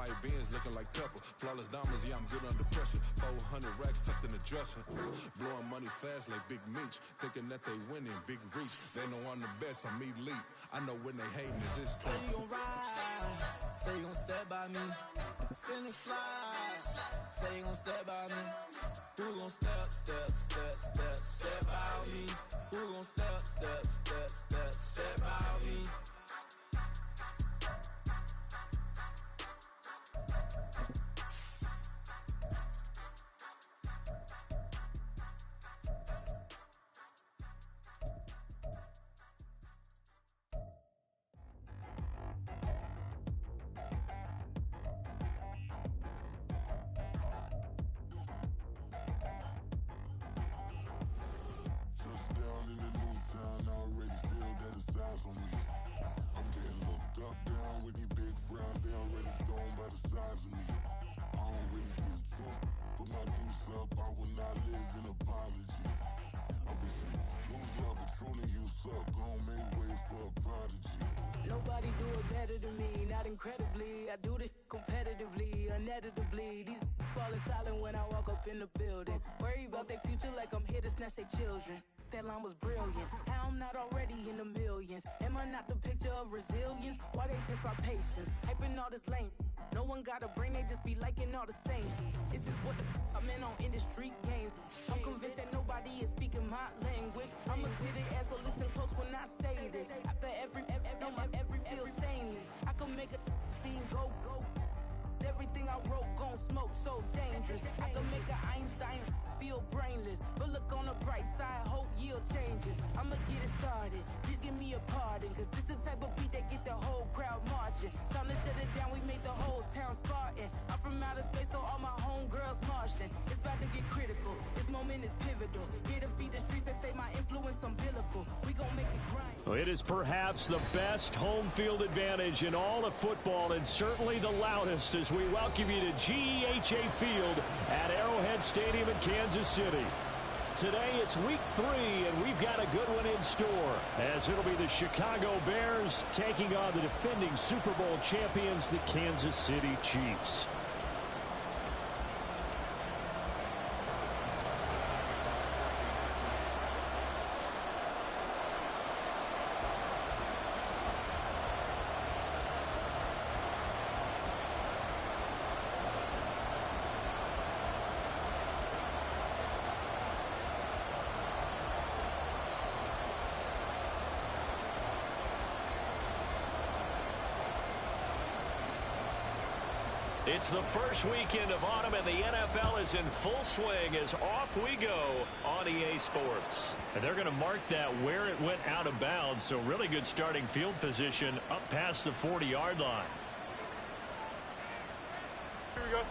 white beans looking like pepper. Flawless diamonds, yeah, I'm good under pressure. 400 racks tucked in the dresser. Blowing money fast like Big Meech. Thinking that they winning, big reach. They know I'm the best, I'm elite. I know when they hating is this thing. Say you gon' ride, say you gon' step by me. Spin and slide, say you gon' step by me. Who gon' step by me? Who gon' step by me? Nobody do it better than me, not incredibly. I do this competitively, uneditably. These falling silent when I walk up in the building. Worry about their future like I'm here to snatch their children. That line was brilliant. How I'm not already in the millions? Am I not the picture of resilience? Why they test my patience? Hyping all this lame. No one got a brain, they just be liking all the same. This is what the I'm in on industry games. I'm convinced that nobody is speaking my language. I'm a good ass, so listen close when I say this. After every feel stainless. I can make a fiend go. Everything I wrote gon' smoke, so dangerous. I can make an Einstein feel brainless. But look on the bright side, hope yield changes. I'ma get it started, please give me a pardon. Cause this the type of beat that get the whole crowd marching. Time to shut it down, we made the whole town Spartan. I'm from outer space, so all my homegirls Martian. It's about to get critical, this moment is pivotal. Here to feed the streets that say my influence umbilical. We gon' make it grind. It is perhaps the best home field advantage in all of football, and certainly the loudest, as we welcome you to GEHA Field at Arrowhead Stadium in Kansas City. Today it's week 3, and we've got a good one in store, as it'll be the Chicago Bears taking on the defending Super Bowl champions, the Kansas City Chiefs. It's the first weekend of autumn, and the NFL is in full swing as off we go on EA Sports. And they're going to mark that where it went out of bounds, so really good starting field position up past the 40-yard line. Here we go.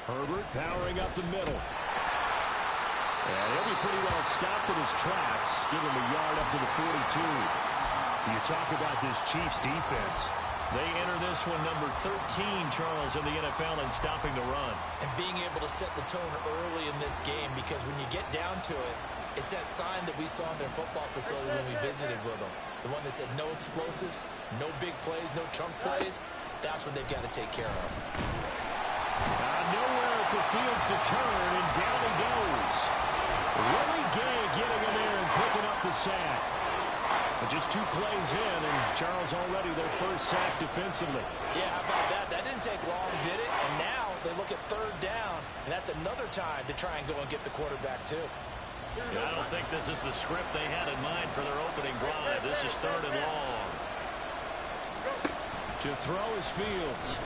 Herbert powering up the middle. And he'll be pretty well stopped in his tracks. Give him a yard up to the 42. You talk about this Chiefs defense. They enter this one number 13, Charles, in the NFL in stopping the run. And being able to set the tone early in this game, because when you get down to it, it's that sign that we saw in their football facility when we visited with them. The one that said no explosives, no big plays, no chunk plays. That's what they've got to take care of. Nowhere for Fields to turn, and down he goes. Willie Gay getting in there and picking up the sack. But just 2 plays in, and Charles already their first sack defensively. Yeah, how about that? That didn't take long, did it? And now they look at 3rd down, and that's another time to try and go and get the quarterback, too. Yeah, I don't think this is the script they had in mind for their opening drive. This is 3rd and long. To throw is Fields.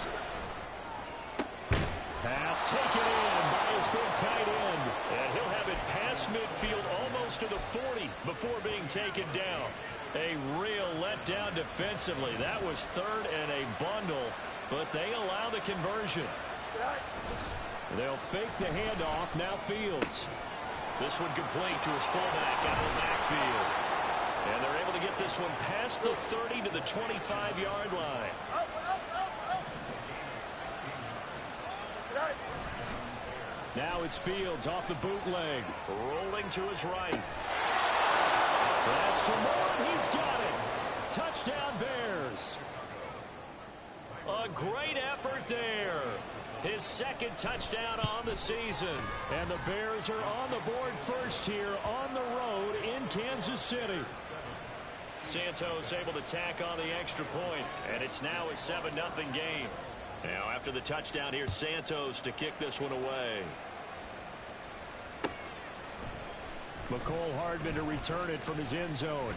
Pass taken in by his big tight end. And he'll have it past midfield almost to the 40 before being taken down. A real letdown defensively. That was 3rd and a bundle, but they allow the conversion. They'll fake the handoff. Now Fields. This one complete to his fullback out of the backfield. And they're able to get this one past the 30 to the 25-yard line. Now it's Fields off the bootleg. Rolling to his right. That's for more. He's got it. Touchdown, Bears. A great effort there. His second touchdown on the season. And the Bears are on the board first here on the road in Kansas City. Santos able to tack on the extra point, and it's now a 7-0 game. Now after the touchdown, here's Santos to kick this one away. McCole Hardman to return it from his end zone.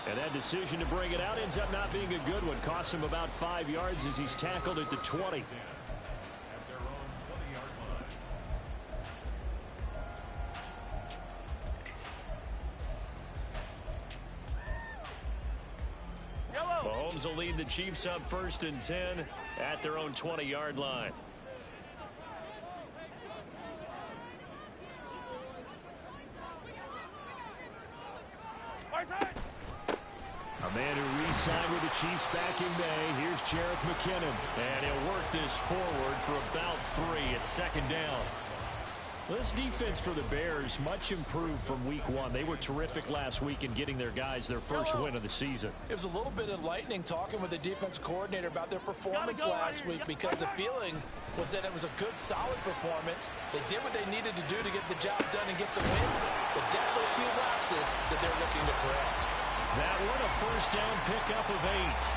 And that decision to bring it out ends up not being a good one. Costs him about 5 yards as he's tackled at the 20. Mahomes will lead the Chiefs up 1st and 10 at their own 20-yard line. A man who re-signed with the Chiefs back in May. Here's Jerick McKinnon. And he'll work this forward for about 3 at 2nd down. This defense for the Bears, much improved from week 1. They were terrific last week in getting their guys their first win of the season. It was a little bit enlightening talking with the defense coordinator about their performance last week, because the feeling was that it was a good, solid performance. They did what they needed to do to get the job done and get the win, but definitely a few lapses that they're looking to correct. That one a first down pickup of 8.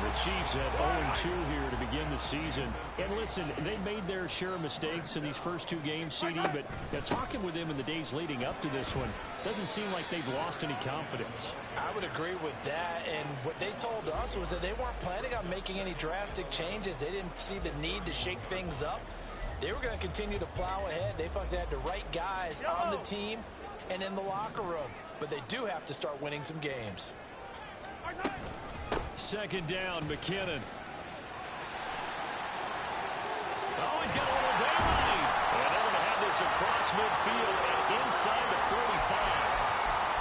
The Chiefs had 0-2 here to begin the season. And listen, they made their share of mistakes in these first 2 games, CD, but talking with them in the days leading up to this one, doesn't seem like they've lost any confidence. I would agree with that, and what they told us was that they weren't planning on making any drastic changes. They didn't see the need to shake things up. They were going to continue to plow ahead. They felt they had the right guys on the team and in the locker room, but they do have to start winning some games. 2nd down, McKinnon. Oh, he's got a little daylight. And they're going to have this across midfield and inside the 45.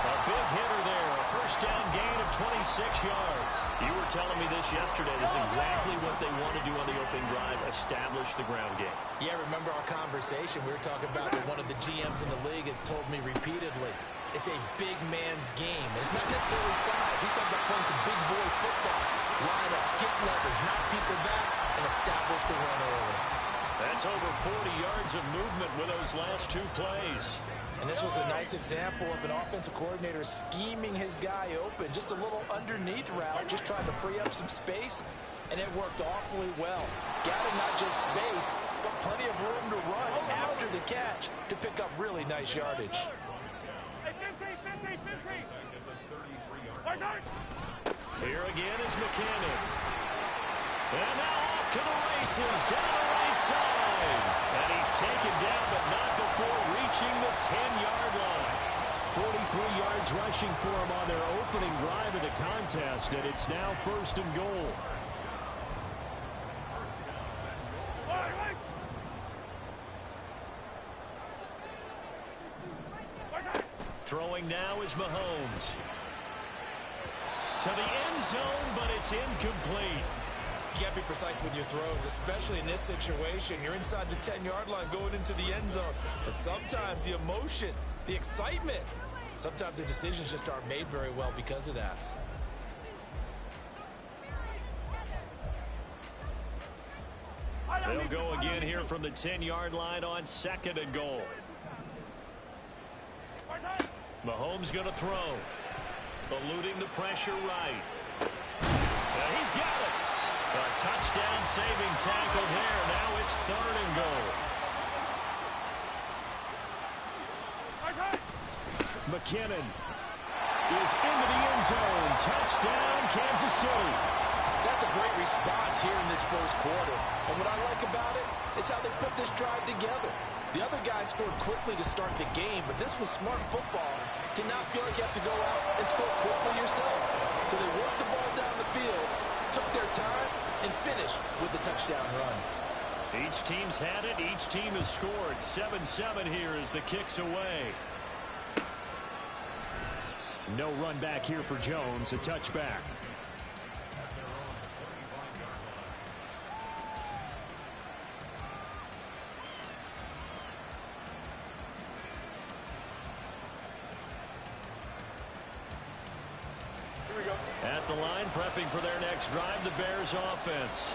A big hitter there. A first down gain of 26 yards. You were telling me this yesterday. This is exactly what they want to do on the opening drive, establish the ground game. Yeah, remember our conversation. We were talking about what one of the GMs in the league has told me repeatedly. It's a big man's game. It's not necessarily size. He's talking about playing some big boy football. Line up, get leverage, knock people back, and establish the run early. That's over 40 yards of movement with those last 2 plays. And this was a nice example of an offensive coordinator scheming his guy open. Just a little underneath route, just trying to free up some space, and it worked awfully well. Got him not just space, but plenty of room to run after the catch to pick up really nice yardage. Here again is McKinnon. And now off to the races, down the right side. And he's taken down, but not before reaching the 10-yard line. 43 yards rushing for him on their opening drive of the contest, and it's now 1st and goal. Throwing now is Mahomes. To the end zone, but it's incomplete. You got to be precise with your throws, especially in this situation. You're inside the 10-yard line going into the end zone. But sometimes the emotion, the excitement, sometimes the decisions just aren't made very well because of that. They'll go again here from the 10-yard line on 2nd and goal. Mahomes going to throw. Eluding the pressure right. He's got it. A touchdown saving tackle there. Now it's 3rd and goal. McKinnon is into the end zone. Touchdown, Kansas City. That's a great response here in this first quarter. And what I like about it is how they put this drive together. The other guys scored quickly to start the game, but this was smart football to not feel like you have to go out and score quickly yourself. So they worked the ball down the field, took their time, and finished with the touchdown run. Each team's had it. Each team has scored. 7-7 here as the kick's away. No run back here for Jones. A touchback. the line, prepping for their next drive, the Bears offense.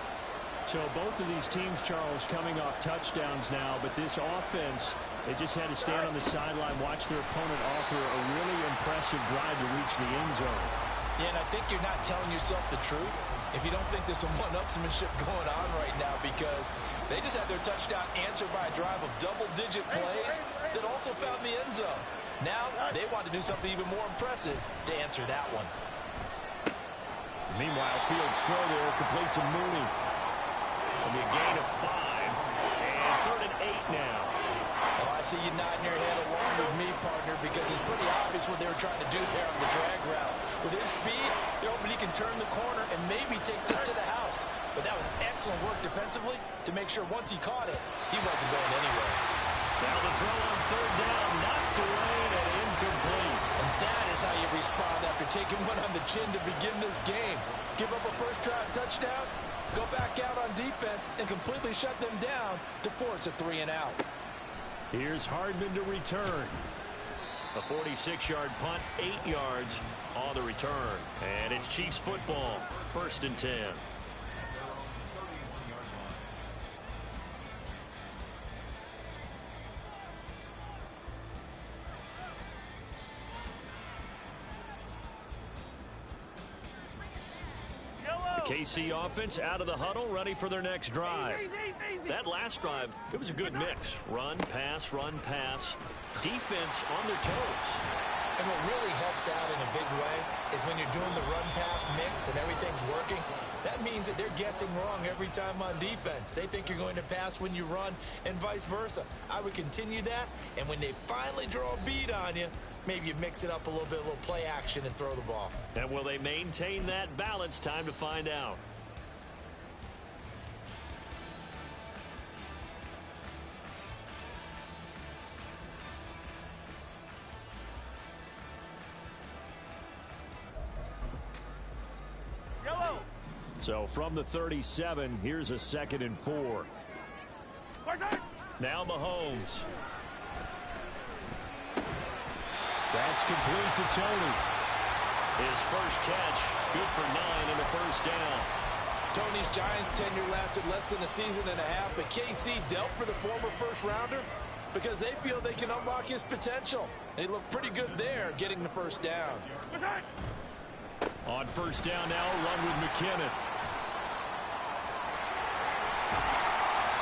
So both of these teams, Charles, coming off touchdowns now, but this offense, they just had to stand on the sideline, watch their opponent offer a really impressive drive to reach the end zone. Yeah, and I think you're not telling yourself the truth if you don't think there's some one-upsmanship going on right now, because they just had their touchdown answered by a drive of double-digit plays that also found the end zone. Now they want to do something even more impressive to answer that one. Meanwhile, Fields' throw there complete to Mooney. It'll be a gain of 5. And 3rd and 8 now. Well, I see you nodding your head along with me, partner, because it's pretty obvious what they were trying to do there on the drag route. With his speed, they're hoping he can turn the corner and maybe take this to the house. But that was excellent work defensively to make sure once he caught it, he wasn't going anywhere. Now the throw on 3rd down, knocked away and incomplete. And that is how you respond after taking one on the chin to begin this game. Give up a first drive touchdown, go back out on defense, and completely shut them down to force a 3-and-out. Here's Hardman to return. A 46-yard punt, 8 yards on the return. And it's Chiefs football, 1st and 10. KC offense out of the huddle, ready for their next drive. That last drive, it was a good mix. Run, pass, defense on their toes. And what really helps out in a big way is when you're doing the run-pass mix and everything's working, that means that they're guessing wrong every time on defense. They think you're going to pass when you run and vice versa. I would continue that, and when they finally draw a bead on you, maybe you mix it up a little bit, a little play action, and throw the ball. And will they maintain that balance? Time to find out. So from the 37, here's a 2nd and 4. Now Mahomes. That's complete to Tony. His first catch, good for 9 and a first down. Tony's Giants tenure lasted less than a season and a half, but KC dealt for the former first-rounder because they feel they can unlock his potential. They look pretty good there, getting the first down. On first down now, run with McKinnon.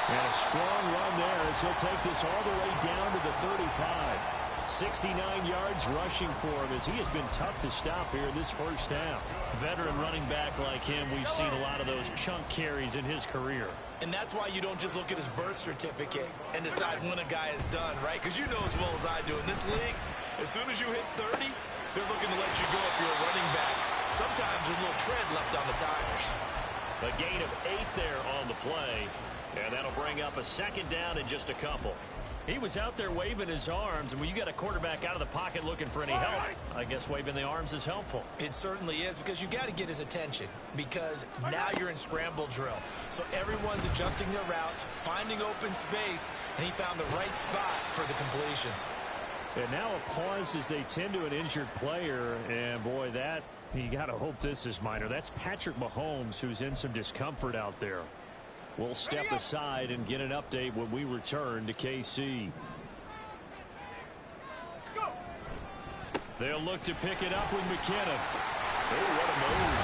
And a strong run there as he'll take this all the way down to the 35. 69 yards rushing for him as he has been tough to stop here in this first half. Veteran running back like him, we've seen a lot of those chunk carries in his career. And that's why you don't just look at his birth certificate and decide when a guy is done, right? Because you know as well as I do, in this league, as soon as you hit 30, they're looking to let you go if you're a running back. Sometimes there's a little tread left on the tires. A gain of 8 there on the play. And that'll bring up a 2nd down in just a couple. He was out there waving his arms, and when you got a quarterback out of the pocket looking for any help, I guess waving the arms is helpful. It certainly is, because you got to get his attention, because now you're in scramble drill. So everyone's adjusting their routes, finding open space, and he found the right spot for the completion. And now a pause as they tend to an injured player, and boy, that, you got to hope this is minor. That's Patrick Mahomes, who's in some discomfort out there. We'll step aside and get an update when we return to KC. They'll look to pick it up with McKinnon. Oh, what a move.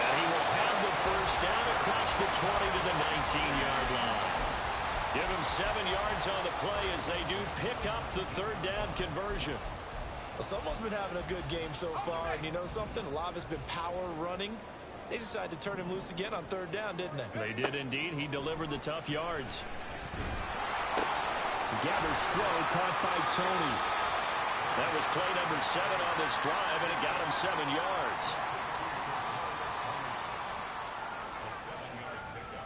And he will have the first down across the 20 to the 19-yard line. Give him 7 yards on the play as they do pick up the 3rd down conversion. Well, someone's been having a good game so far, and you know something? A lot of it's been power running. They decided to turn him loose again on 3rd down, didn't they? They did indeed. He delivered the tough yards. Gabbard's throw caught by Tony. That was play number 7 on this drive, and it got him 7 yards. A 7-yard pickup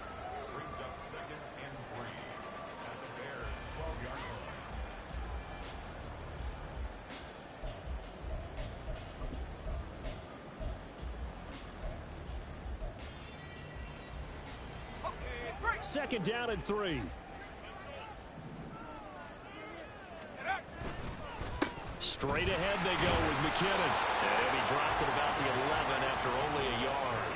brings up 2nd and 3 at the Bears' 12-yard line. Second down and 3. Straight ahead they go with McKinnon. And he'll be dropped at about the 11 after only a yard.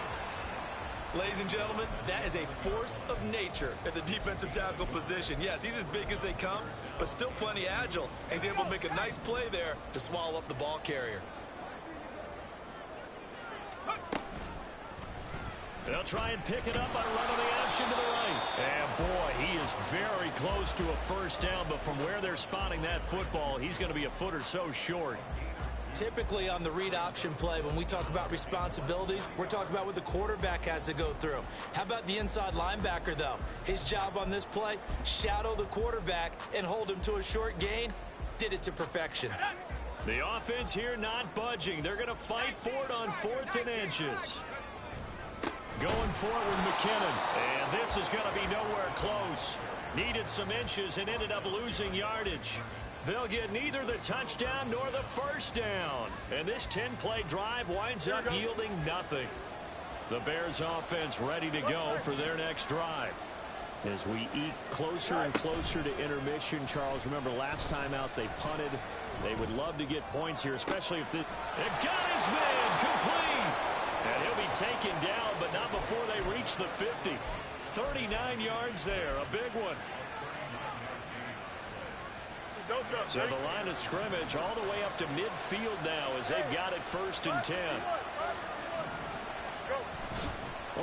Ladies and gentlemen, that is a force of nature at the defensive tackle position. Yes, he's as big as they come, but still plenty agile. And he's able to make a nice play there to swallow up the ball carrier. They'll try and pick it up by running the option to the right. And boy, he is very close to a first down, but from where they're spotting that football, he's going to be a foot or so short. Typically on the read option play, when we talk about responsibilities, we're talking about what the quarterback has to go through. How about the inside linebacker, though? His job on this play, shadow the quarterback and hold him to a short gain. Did it to perfection. The offense here not budging. They're going to fight for it on 4th and inches. Going for it with McKinnon. And this is going to be nowhere close. Needed some inches and ended up losing yardage. They'll get neither the touchdown nor the first down. And this 10-play drive winds up yielding nothing. The Bears offense ready to go for their next drive. As we eke closer and closer to intermission, Charles, remember last time out they punted. They would love to get points here, especially if this... It got his man complete. And he'll be taken down, but not before they reach the 50. 39 yards there, a big one. So the line of scrimmage all the way up to midfield now as they've got it 1st and 10.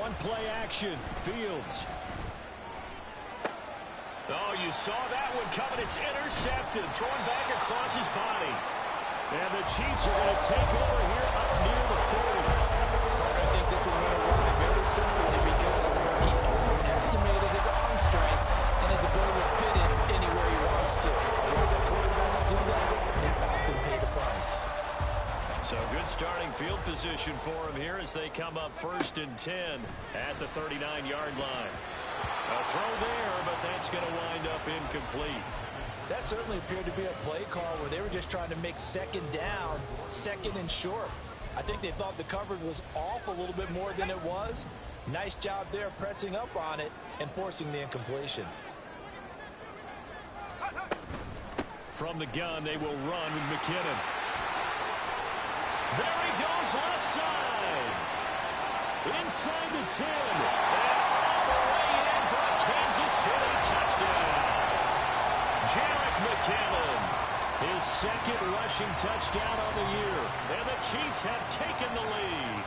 On play action, Fields. Oh, you saw that one coming. It's intercepted, thrown back across his body. And the Chiefs are going to take over here up near the 40. I think this will win away very simply because he overestimated his arm strength and his ability to fit in anywhere he wants to. When the quarterbacks do that, they often pay the price. So good starting field position for him here as they come up 1st and 10 at the 39-yard line. A throw there, but that's going to wind up incomplete. That certainly appeared to be a play call where they were just trying to make 2nd down, 2nd and short. I think they thought the coverage was off a little bit more than it was. Nice job there pressing up on it and forcing the incompletion. From the gun, they will run with McKinnon. There he goes, left side. Inside the 10. And all the way in for a Kansas City touchdown. Jarek McKinnon, his 2nd rushing touchdown on the year. And the Chiefs have taken the lead.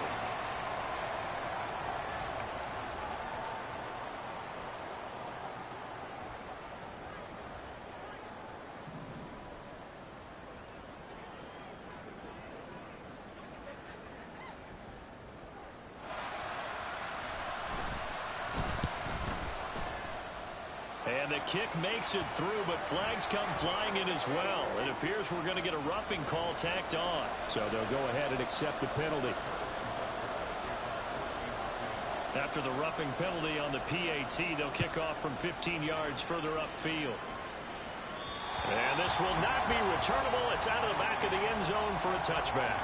And the kick makes it through, but flags come flying in as well. It appears we're going to get a roughing call tacked on. So they'll go ahead and accept the penalty. After the roughing penalty on the PAT, they'll kick off from 15 yards further upfield. And this will not be returnable. It's out of the back of the end zone for a touchback.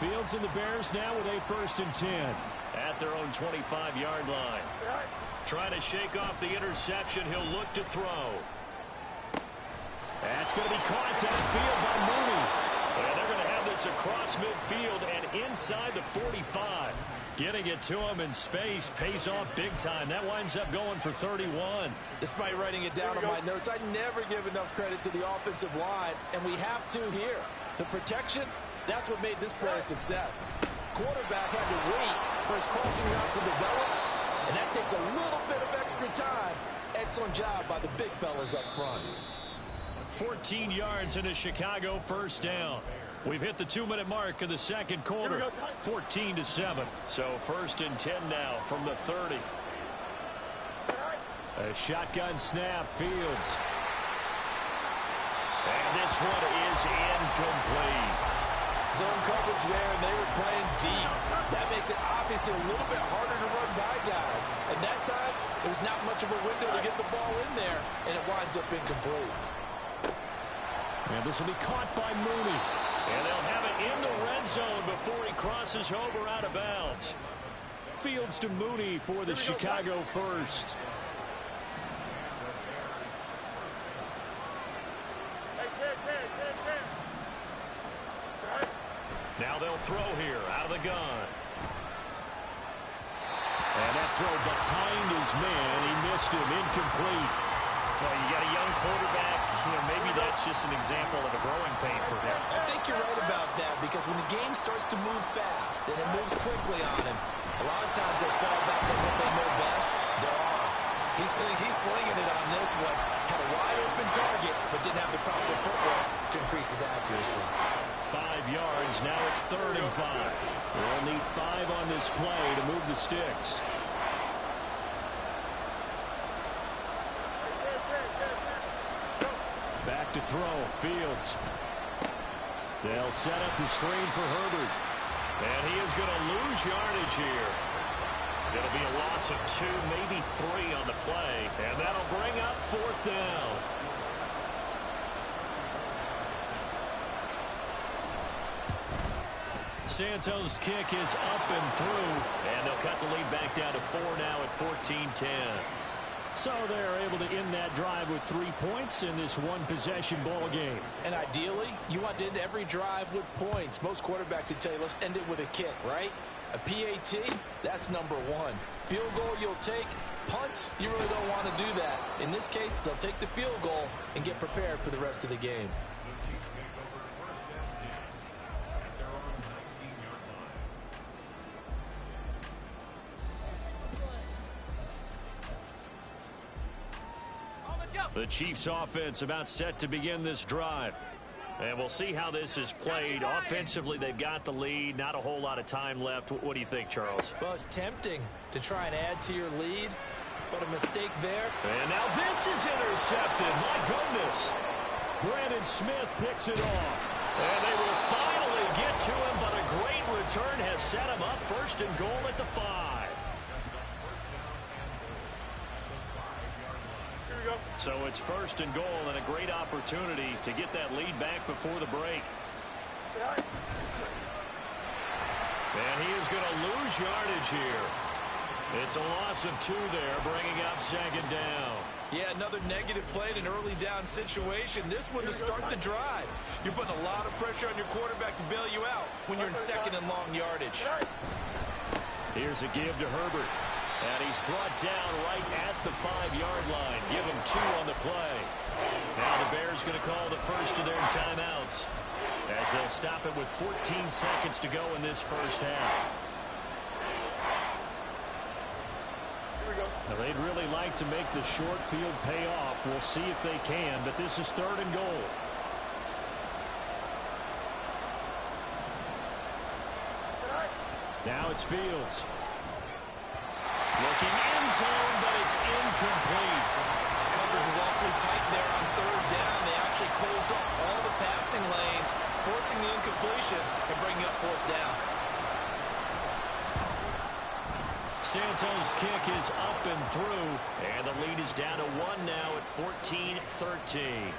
Fields and the Bears now with a 1st and 10. At their own 25-yard line. Trying to shake off the interception. He'll look to throw. That's going to be caught downfield by Mooney. And they're going to have this across midfield and inside the 45. Getting it to him in space pays off big time. That winds up going for 31. Despite writing it down on my notes, I never give enough credit to the offensive line, and we have to here. The protection, that's what made this play a success. Quarterback had to wait for his crossing route to develop, and that takes a little bit of extra time. Excellent job by the big fellas up front. 14 yards in a Chicago 1st down. We've hit the 2-minute mark of the 2nd quarter. 14-7. So 1st and 10 now from the 30. A shotgun snap, Fields. And this one is incomplete. Zone coverage there, and they were playing deep. That makes it obviously a little bit harder to run by guys. And that time, there's not much of a window to get the ball in there, and it winds up incomplete. And this will be caught by Mooney. And they'll have it in the red zone before he crosses over out of bounds. Fields to Mooney for the Chicago 1st. Now they'll throw here out of the gun. And that throw behind his man. He missed him. Incomplete. Well, you got a young quarterback. Maybe that's just an example of a growing pain for him. I think you're right about that, because when the game starts to move fast and it moves quickly on him, a lot of times they fall back on what they know best, their arm. He's slinging it on this one. Had a wide open target, but didn't have the proper footwork to increase his accuracy. 5 yards. Now it's 3rd and 5. They'll need 5 on this play to move the sticks. Back to throw. Fields. They'll set up the screen for Herbert. And he is going to lose yardage here. It'll be a loss of 2, maybe 3 on the play. And that'll bring up 4th down. Santos' kick is up and through. And they'll cut the lead back down to 4 now at 14-10. So they're able to end that drive with 3 points in this one-possession ball game. And ideally, you want to end every drive with points. Most quarterbacks would tell you, let's end it with a kick, right? A PAT, that's number 1. Field goal you'll take. Punts, you really don't want to do that. In this case, they'll take the field goal and get prepared for the rest of the game. The Chiefs offense about set to begin this drive. And we'll see how this is played. Offensively, they've got the lead. Not a whole lot of time left. What do you think, Charles? Well, it's tempting to try and add to your lead, but a mistake there. And now this is intercepted. My goodness. Brandon Smith picks it off. And they will finally get to him, but a great return has set him up 1st and goal at the 5. So it's 1st and goal and a great opportunity to get that lead back before the break. And he is going to lose yardage here. It's a loss of 2 there, bringing up 2nd down. Yeah, another negative play in an early down situation. This one to start the drive. You're putting a lot of pressure on your quarterback to bail you out when you're in 2nd and long yardage. Here's a give to Herbert. And he's brought down right at the 5-yard line. Give him 2 on the play. Now the Bears going to call the first of their timeouts as they'll stop it with 14 seconds to go in this first half. Now they'd really like to make the short field pay off. We'll see if they can, but this is 3rd and goal. Now it's Fields. Looking end zone, but it's incomplete. Coverage is awfully tight there on 3rd down. They actually closed off all the passing lanes, forcing the incompletion and bringing up 4th down. Santos' kick is up and through, and the lead is down to 1 now at 14-13.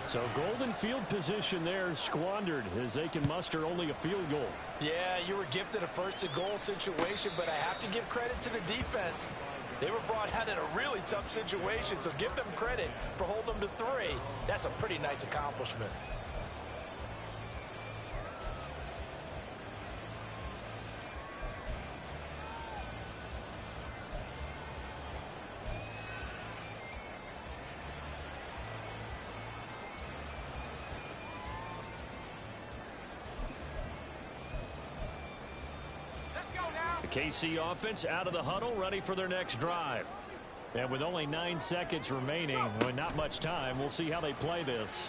So golden field position there squandered as they can muster only a field goal. Yeah, you were gifted a 1st and goal situation, but I have to give credit to the defense. They were brought out in a really tough situation, so give them credit for holding them to 3. That's a pretty nice accomplishment. The KC offense out of the huddle, ready for their next drive. And with only 9 seconds remaining, well, not much time, we'll see how they play this.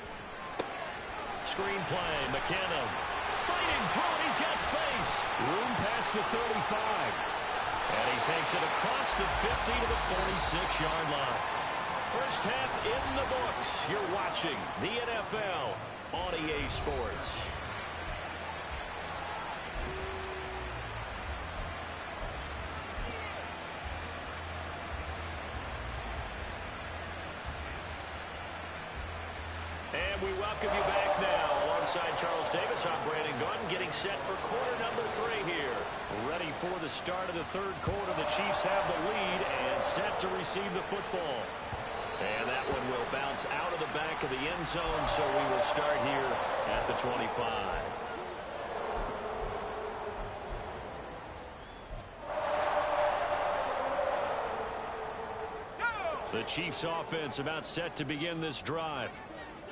Screen play, McKenna fighting through, he's got space. Room past the 35. And he takes it across the 50 to the 46-yard line. First half in the books. You're watching the NFL on EA Sports. And we welcome you back now. Alongside Charles Davis, I'm Brandon Gordon, getting set for quarter number 3 here. Ready for the start of the 3rd quarter. The Chiefs have the lead and set to receive the football. And that one will bounce out of the back of the end zone, so we will start here at the 25. The Chiefs offense about set to begin this drive.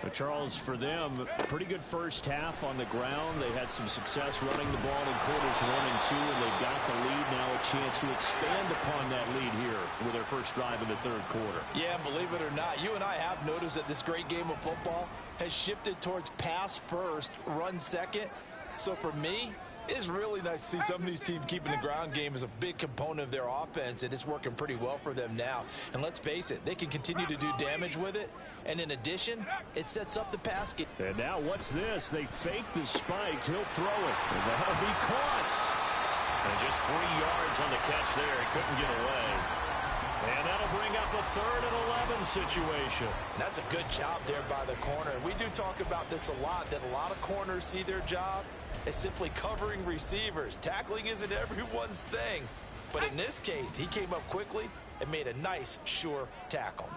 But Charles, for them, pretty good first half on the ground. They had some success running the ball in quarters 1 and 2, and they've got the lead now, a chance to expand upon that lead here with their first drive in the third quarter. Yeah, believe it or not, you and I have noticed that this great game of football has shifted towards pass first, run second. So for me, it's really nice to see some of these teams keeping the ground game as a big component of their offense, and it's working pretty well for them now. And let's face it, they can continue to do damage with it. And in addition, it sets up the pass game. And now what's this? They fake the spike. He'll throw it. And that'll be caught. And just 3 yards on the catch there. He couldn't get away. And that'll bring up a 3rd and 11 situation. That's a good job there by the corner. We do talk about this a lot, that a lot of corners see their job as simply covering receivers. Tackling isn't everyone's thing. But in this case, he came up quickly and made a nice, sure tackle.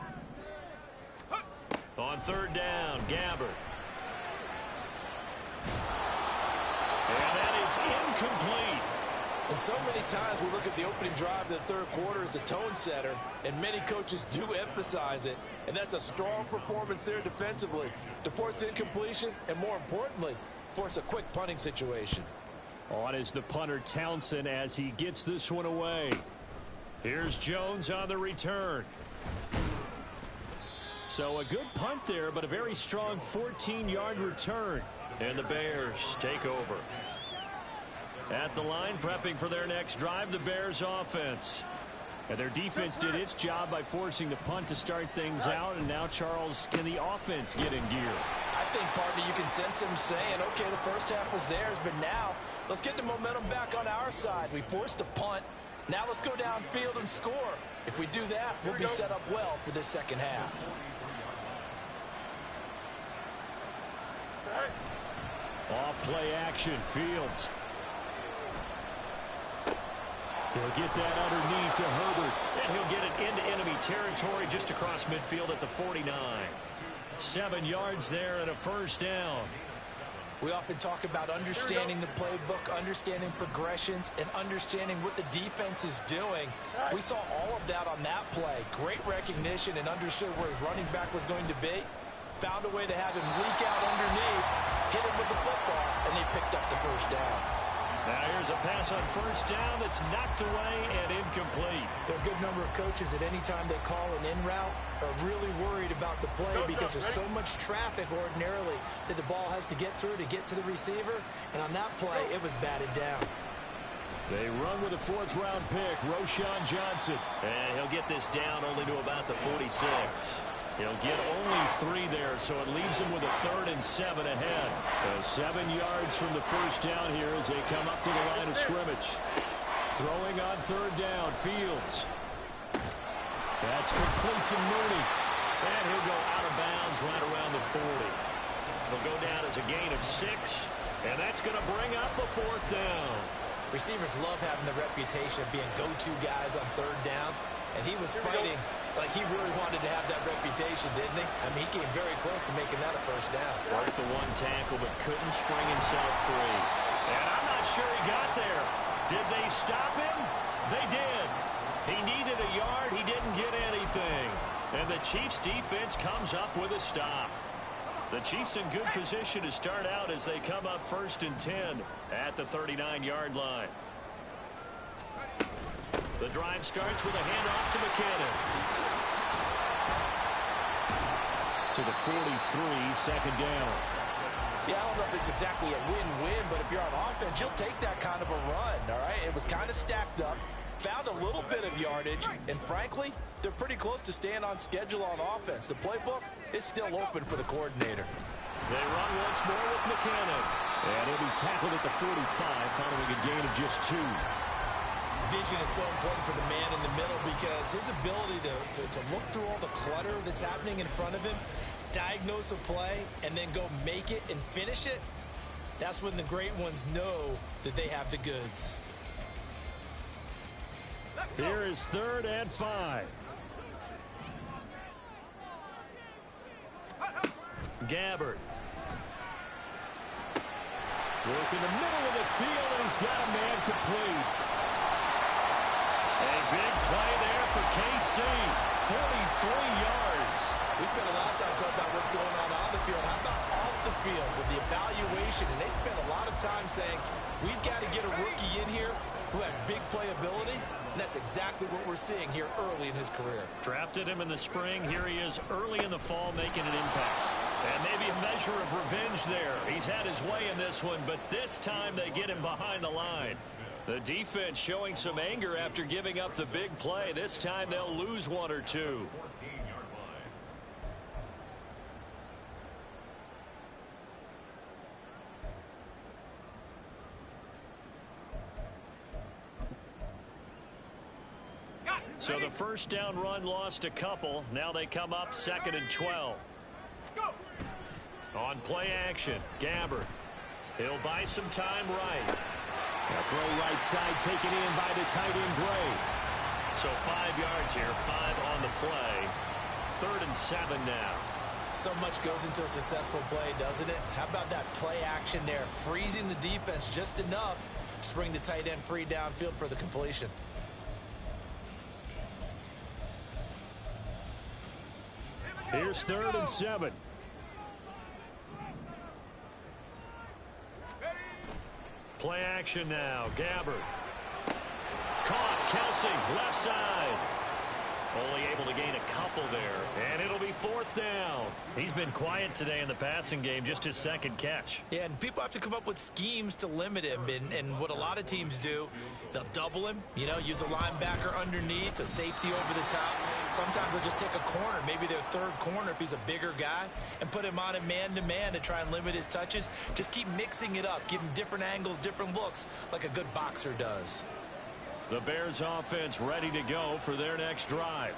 On 3rd down, Gabbert. And that is incomplete. And so many times we look at the opening drive of the third quarter as a tone setter, and many coaches do emphasize it. And that's a strong performance there defensively to force incompletion and, more importantly, force a quick punting situation. On is the punter Townsend as he gets this one away. Here's Jones on the return. So a good punt there, but a very strong 14-yard return. And the Bears take over. At the line, prepping for their next drive, the Bears offense. And their defense did its job by forcing the punt to start things out. And now, Charles, can the offense get in gear? I think, partner, you can sense them saying, okay, the first half was theirs, but now let's get the momentum back on our side. We forced a punt. Now let's go downfield and score. If we do that, we'll be set up well for this second half. Off play action, Fields. He'll get that underneath to Herbert. And he'll get it into enemy territory just across midfield at the 49. 7 yards there and a first down. We often talk about understanding the playbook, understanding progressions, and understanding what the defense is doing. We saw all of that on that play. Great recognition and understood where his running back was going to be. Found a way to have him leak out underneath, hit him with the football, and they picked up the first down. Now here's a pass on first down that's knocked away and incomplete. There are a good number of coaches at any time they call an in route are really worried about the play because there's so much traffic ordinarily that the ball has to get through to get to the receiver. And on that play, it was batted down. They run with a 4th-round pick, Roschon Johnson. And he'll get this down only to about the 46. He'll get only 3 there, so it leaves him with a 3rd and 7 ahead. So 7 yards from the first down here as they come up to the line of scrimmage. Throwing on 3rd down, Fields. That's complete to Mooney. And he'll go out of bounds right around the 40. He'll go down as a gain of 6, and that's going to bring up a 4th down. Receivers love having the reputation of being go-to guys on 3rd down, and he was fighting like he really wanted to have that reputation, didn't he? I mean, he came very close to making that a first down. Worked the 1 tackle, but couldn't spring himself free. And I'm not sure he got there. Did they stop him? They did. He needed a yard. He didn't get anything. And the Chiefs' defense comes up with a stop. The Chiefs in good position to start out as they come up 1st and 10 at the 39-yard line. The drive starts with a handoff to McKinnon. To the 43, 2nd down. Yeah, I don't know if it's exactly a win-win, but if you're on offense, you'll take that kind of a run, all right? It was kind of stacked up, found a little bit of yardage, and frankly, they're pretty close to staying on schedule on offense. The playbook is still open for the coordinator. They run once more with McKinnon. And he'll be tackled at the 45 following a gain of just 2. Vision is so important for the man in the middle because his ability to look through all the clutter that's happening in front of him, diagnose a play, and then go make it and finish it, that's when the great ones know that they have the goods. Here is 3rd and 5. Gabbert. Work in the middle of the field, and he's got a man complete. And big play there for KC. 43 yards. We spent a lot of time talking about what's going on the field. How about off the field with the evaluation? And they spent a lot of time saying, we've got to get a rookie in here who has big playability. And that's exactly what we're seeing here early in his career. Drafted him in the spring. Here he is early in the fall making an impact. And maybe a measure of revenge there. He's had his way in this one, but this time they get him behind the line. The defense showing some anger after giving up the big play. This time they'll lose one or two. So the first down run lost a couple. Now they come up 2nd and 12. On play action, Gabbard. He'll buy some time right. A throw right side taken in by the tight end Gray. So 5 yards here, 5 on the play. 3rd and 7 now. So much goes into a successful play, doesn't it? How about that play action there? Freezing the defense just enough to bring the tight end free downfield for the completion. Here's 3rd and 7. Play action now. Gabbard. Caught. Kelsey, left side. Only able to gain a couple there. And it'll be 4th down. He's been quiet today in the passing game, just his 2nd catch. Yeah, and people have to come up with schemes to limit him. And what a lot of teams do, they'll double him, use a linebacker underneath, a safety over the top. Sometimes they'll just take a corner, maybe their 3rd corner if he's a bigger guy, and put him on a man-to-man to try and limit his touches. Just keep mixing it up, give him different angles, different looks, like a good boxer does. The Bears offense ready to go for their next drive.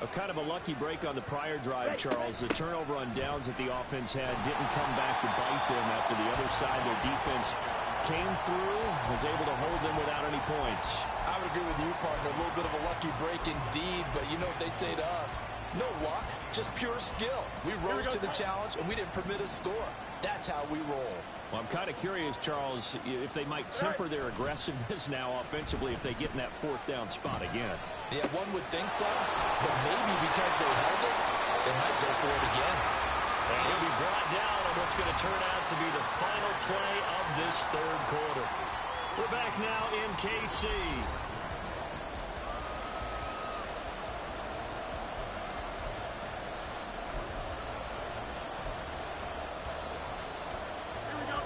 A kind of a lucky break on the prior drive, Charles. The turnover on downs that the offense had didn't come back to bite them after the other side. Their defense came through, was able to hold them without any points. I would agree with you, partner. A little bit of a lucky break indeed, but you know what they'd say to us? No luck, just pure skill. We rose to the challenge, and we didn't permit a score. That's how we roll. Well, I'm kind of curious, Charles, if they might temper their aggressiveness now offensively if they get in that 4th down spot again. Yeah, one would think so, but maybe because they held it, they might go for it again. And he'll be brought down on what's going to turn out to be the final play of this 3rd quarter. We're back now in KC.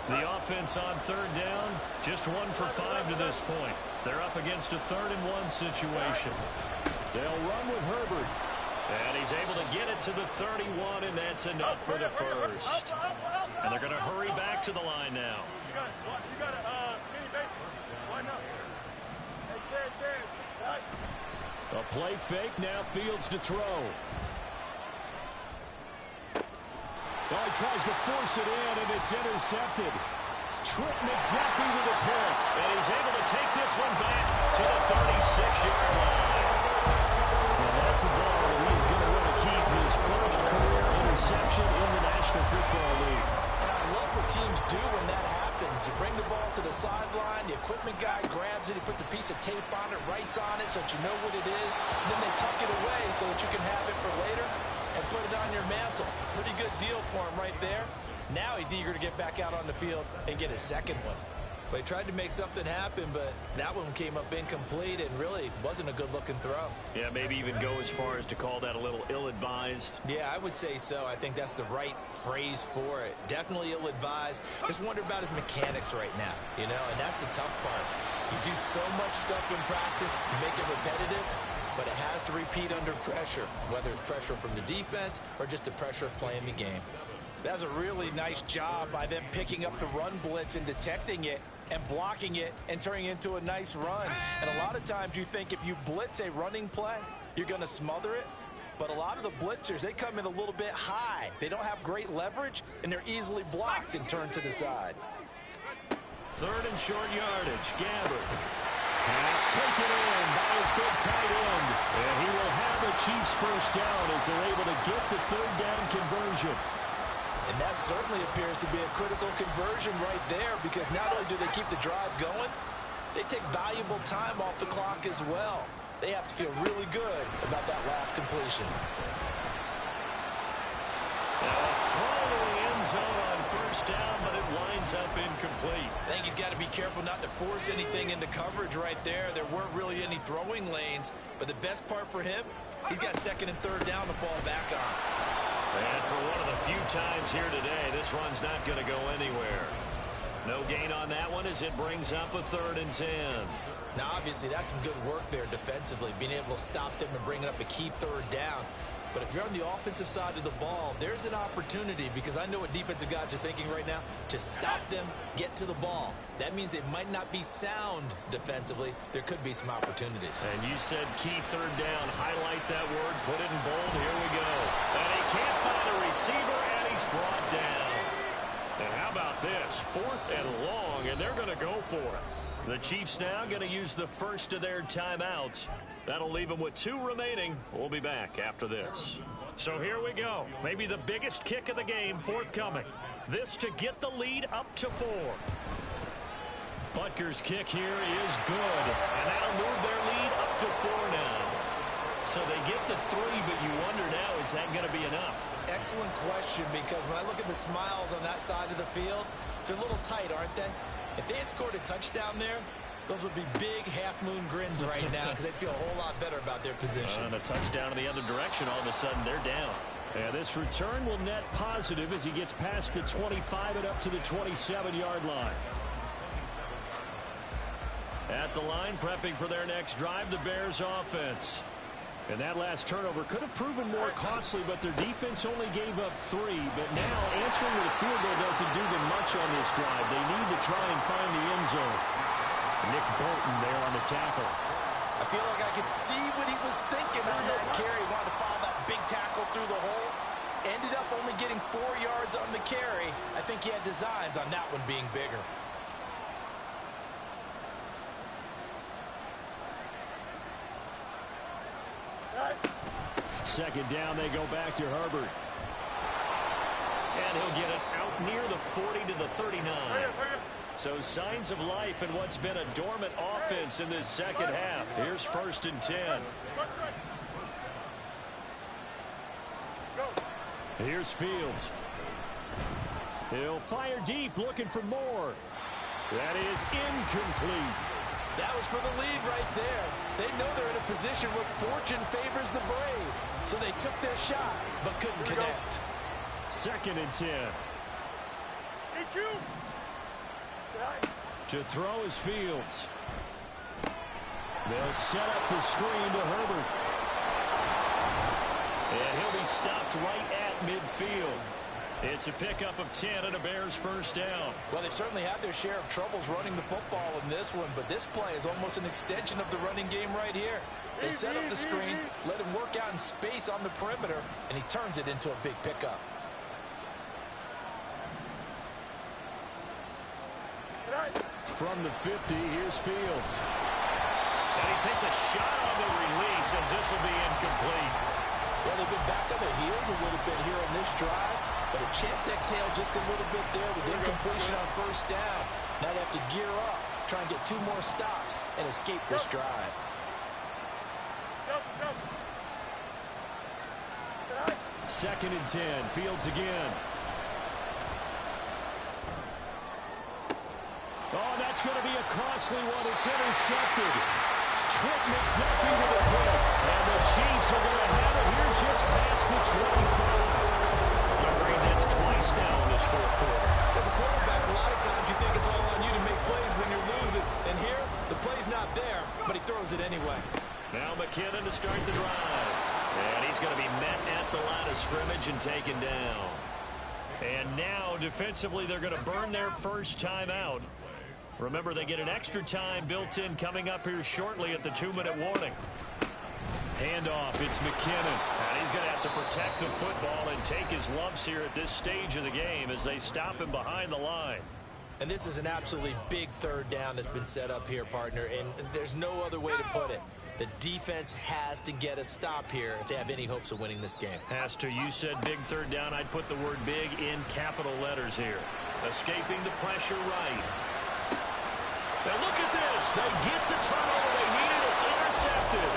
The offense on 3rd down, just 1 for 5 to this point. They're up against a 3rd and 1 situation. They'll run with Herbert. And he's able to get it to the 31, and that's enough for the first. And they're going to hurry back to the line now. You got a mini baseball. Why not? Hey, A play fake, now Fields to throw. Well, he tries to force it in, and it's intercepted. Trent McDuffie with a pick, and he's able to take this one back to the 36-yard line. Well, that's a ball that he is going to want to keep his first career interception in the National Football League. And I love what teams do when that happens. You bring the ball to the sideline, the equipment guy grabs it, he puts a piece of tape on it, writes on it so that you know what it is, and then they tuck it away so that you can have it for later and put it on your mantle. Pretty good deal for him right there. Now he's eager to get back out on the field and get his 2nd one. But he tried to make something happen, but that one came up incomplete and really wasn't a good-looking throw. Yeah, maybe even go as far as to call that a little ill-advised. Yeah, I would say so. I think that's the right phrase for it. Definitely ill-advised. Just wonder about his mechanics right now, and that's the tough part. You do so much stuff in practice to make it repetitive, but it has to repeat under pressure, whether it's pressure from the defense or just the pressure of playing the game. That was a really nice job by them picking up the run blitz and detecting it and blocking it and turning it into a nice run. And a lot of times you think if you blitz a running play, you're going to smother it. But a lot of the blitzers, they come in a little bit high. They don't have great leverage, and they're easily blocked and turned to the side. 3rd and short yardage, Gabbard. Pass taken in by his big tight end. And he will have the Chiefs first down as they're able to get the 3rd down conversion. And that certainly appears to be a critical conversion right there, because not only do they keep the drive going, they take valuable time off the clock as well. They have to feel really good about that last completion. Now a throw to the end zone on first down, but it winds up incomplete. I think he's got to be careful not to force anything into coverage right there. There weren't really any throwing lanes, but the best part for him, he's got second and third down to fall back on. And for one of the few times here today, this run's not going to go anywhere. No gain on that one as it brings up a 3rd and 10. Now, obviously, that's some good work there defensively, being able to stop them and bring up a key third down. But if you're on the offensive side of the ball, there's an opportunity, because I know what defensive guys are thinking right now, to stop them, get to the ball. That means they might not be sound defensively. There could be some opportunities. And you said key third down. Highlight that word. Put it in bold. Here we go. And he can't find a receiver, and he's brought down. And how about this? 4th and long, and they're going to go for it. The Chiefs now going to use the first of their timeouts. That'll leave them with 2 remaining. We'll be back after this. So here we go. Maybe the biggest kick of the game forthcoming. This to get the lead up to 4. Butker's kick here is good. And that'll move their lead up to 4 now. So they get the 3, but you wonder now, is that going to be enough? Excellent question, because when I look at the smiles on that side of the field, they're a little tight, aren't they? If they had scored a touchdown there, those would be big half-moon grins right now, because they'd feel a whole lot better about their position. And a touchdown in the other direction, all of a sudden they're down. And this return will net positive as he gets past the 25 and up to the 27-yard line. At the line, prepping for their next drive, the Bears offense. And that last turnover could have proven more costly, but their defense only gave up 3. But now, answering with a field goal doesn't do them much on this drive. They need to try and find the end zone. Nick Bolton there on the tackle. I feel like I could see what he was thinking on that carry. Wanted to follow that big tackle through the hole. Ended up only getting 4 yards on the carry. I think he had designs on that one being bigger. Second down, they go back to Herbert. And he'll get it out near the 40 to the 39. So signs of life in what's been a dormant offense in this second half. Here's 1st and 10. Here's Fields. He'll fire deep, looking for more. That is incomplete. That was for the lead right there. They know they're in a position where fortune favors the brave. So they took their shot, but couldn't connect. 2nd and 10. To throw is Fields. They'll set up the screen to Herbert. And he'll be stopped right at midfield. It's a pickup of 10 and a Bears first down. Well, they've certainly had their share of troubles running the football in this one, but this play is almost an extension of the running game right here. They set up the screen, let him work out in space on the perimeter, and he turns it into a big pickup. From the 50, here's Fields. And he takes a shot on the release as this will be incomplete. Well, they've been back on their heels a little bit here on this drive, but a chance to exhale just a little bit there with incompletion on first down. Now they have to gear up, try and get 2 more stops, and escape this drive. Second and 10, Fields again. Oh, that's going to be a costly one. It's intercepted. Trent McDuffie with a pick. And the Chiefs are going to have it here just past the 25. Agreed, that's twice now in this 4th quarter. As a quarterback, a lot of times you think it's all on you to make plays when you're losing. And here, the play's not there, but he throws it anyway. Now McKinnon to start the drive. And he's going to be met at the line of scrimmage and taken down. And now, defensively, they're going to burn their first timeout. Remember, they get an extra time built in coming up here shortly at the 2-minute warning. Handoff, it's McKinnon. And he's going to have to protect the football and take his lumps here at this stage of the game as they stop him behind the line. And this is an absolutely big 3rd down that's been set up here, partner, and there's no other way to put it. The defense has to get a stop here if they have any hopes of winning this game. Has to. You said big 3rd down. I'd put the word big in capital letters here. Escaping the pressure right. Now look at this. They get the turnover they needed. It's intercepted. intercepted.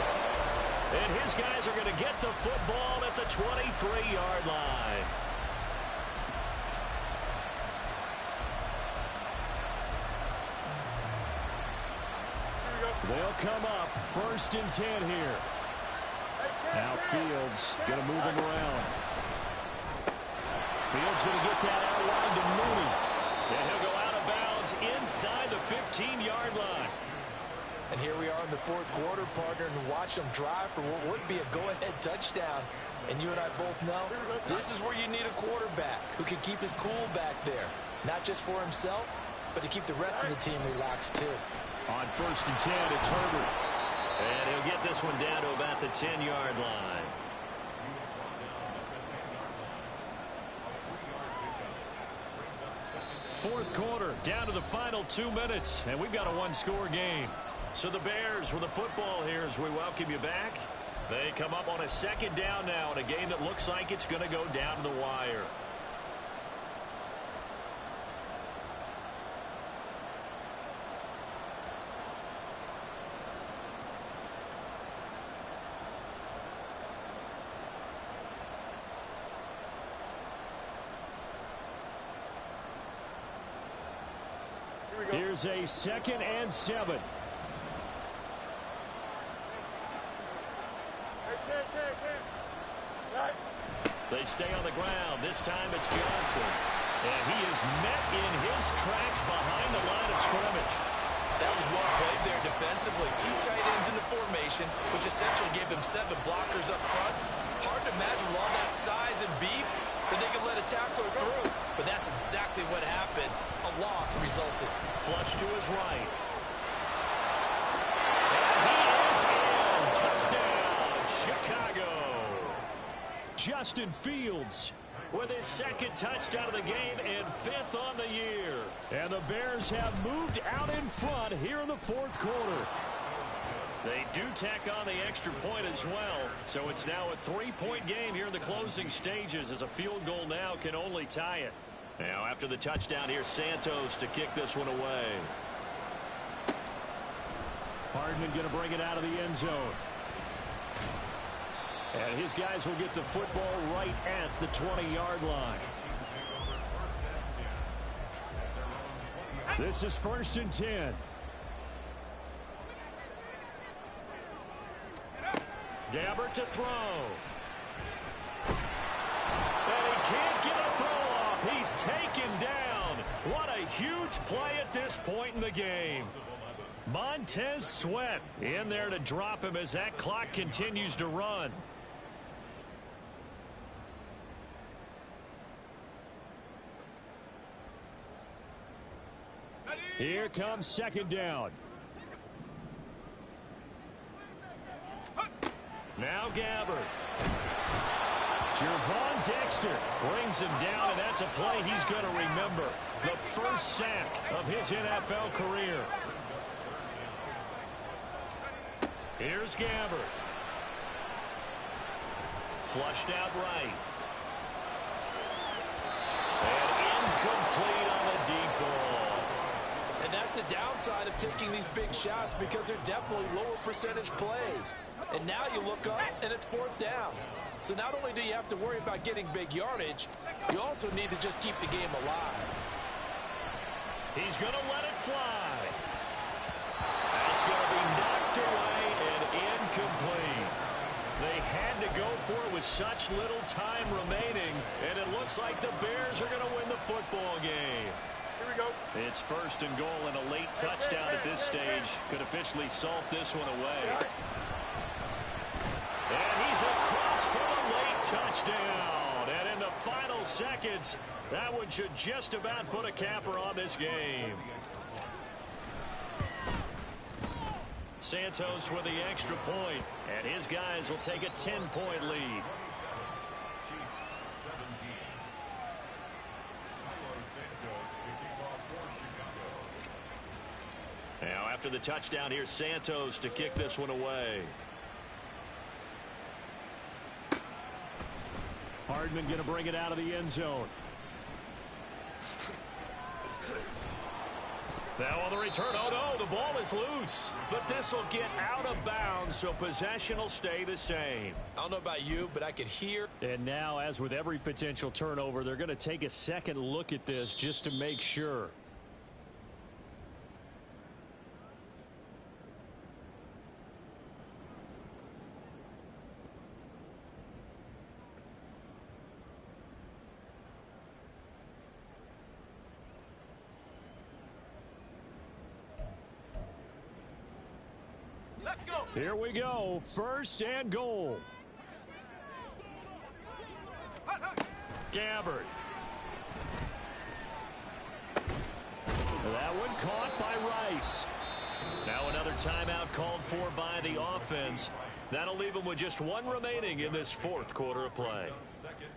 And his guys are going to get the football at the 23-yard line. They'll come up 1st and 10 here. Now Fields going to move him around. Fields going to get that outline to Mooney. And he'll go out of bounds inside the 15-yard line. And here we are in the 4th quarter, partner, and watch them drive for what would be a go-ahead touchdown. And you and I both know this is where you need a quarterback who can keep his cool back there. Not just for himself, but to keep the rest of the team relaxed too. On 1st and 10, it's Herbert. And he'll get this one down to about the 10-yard line. Fourth quarter, down to the final 2 minutes, and we've got a one-score game. So the Bears with the football here as we welcome you back. They come up on a 2nd down now in a game that looks like it's going to go down to the wire. Here's a 2nd and 7. They stay on the ground. This time it's Johnson. And he is met in his tracks behind the line of scrimmage. That was well played there defensively. 2 tight ends in the formation, which essentially gave him 7 blockers up front. Hard to imagine with all that size and beef that they could let a tackler through. But that's exactly what happened. A loss resulted. Flush to his right. And he is in. Touchdown, Chicago. Justin Fields with his 2nd touchdown of the game and 5th on the year. And the Bears have moved out in front here in the 4th quarter. They do tack on the extra point as well. So it's now a 3-point game here in the closing stages as a field goal now can only tie it. Now after the touchdown, here's Santos to kick this one away. Hardman going to bring it out of the end zone. And his guys will get the football right at the 20-yard line. This is 1st and 10. Gabbert to throw. And he can't get a throw off. He's taken down. What a huge play at this point in the game. Montez Sweat in there to drop him as that clock continues to run. Here comes 2nd down. Now Gabbert. Gervon Dexter brings him down, and that's a play he's going to remember. The first sack of his NFL career. Here's Gabbert. Flushed out right. And incomplete on the deep ball. And that's the downside of taking these big shots because they're definitely lower percentage plays. And now you look up, and it's 4th down. So not only do you have to worry about getting big yardage, you also need to just keep the game alive. He's going to let it fly. That's going to be knocked away and incomplete. They had to go for it with such little time remaining, and it looks like the Bears are going to win the football game. Here we go. It's 1st and goal, and a late touchdown at this stage could officially salt this one away. And he's across for a late touchdown. And in the final seconds, that one should just about put a capper on this game. Santos with the extra point, and his guys will take a 10-point lead. Now after the touchdown, here's Santos to kick this one away. Hardman going to bring it out of the end zone. Now on the return, oh no, the ball is loose. But this will get out of bounds, so possession will stay the same. I don't know about you, but I could hear. And now, as with every potential turnover, they're going to take a second look at this just to make sure. Let's go. Here we go, first and goal. Gabbard. That one caught by Rice. Now another timeout called for by the offense. That'll leave them with just one remaining in this fourth quarter of play.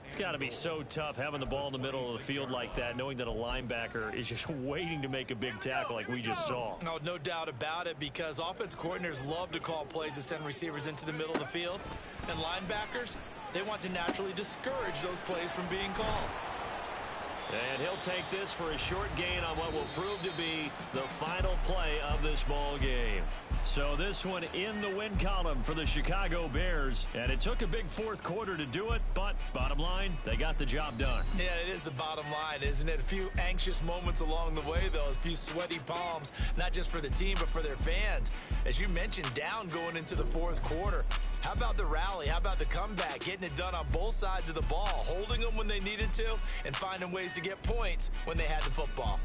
It's got to be so tough having the ball in the middle of the field like that, knowing that a linebacker is just waiting to make a big tackle like we just saw. Oh, no doubt about it, because offense coordinators love to call plays to send receivers into the middle of the field. And linebackers, they want to naturally discourage those plays from being called. And he'll take this for a short gain on what will prove to be the final play of this ball game. So this one in the win column for the Chicago Bears. And it took a big fourth quarter to do it, but bottom line, they got the job done. Yeah, it is the bottom line, isn't it? A few anxious moments along the way, though. A few sweaty palms, not just for the team, but for their fans. As you mentioned, down going into the fourth quarter. How about the rally? How about the comeback? Getting it done on both sides of the ball, holding them when they needed to, and finding ways to get points when they had the football.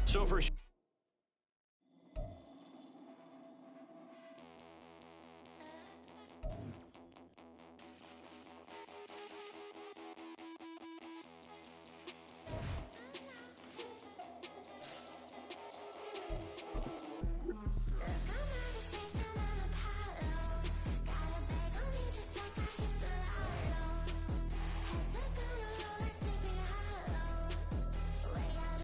So for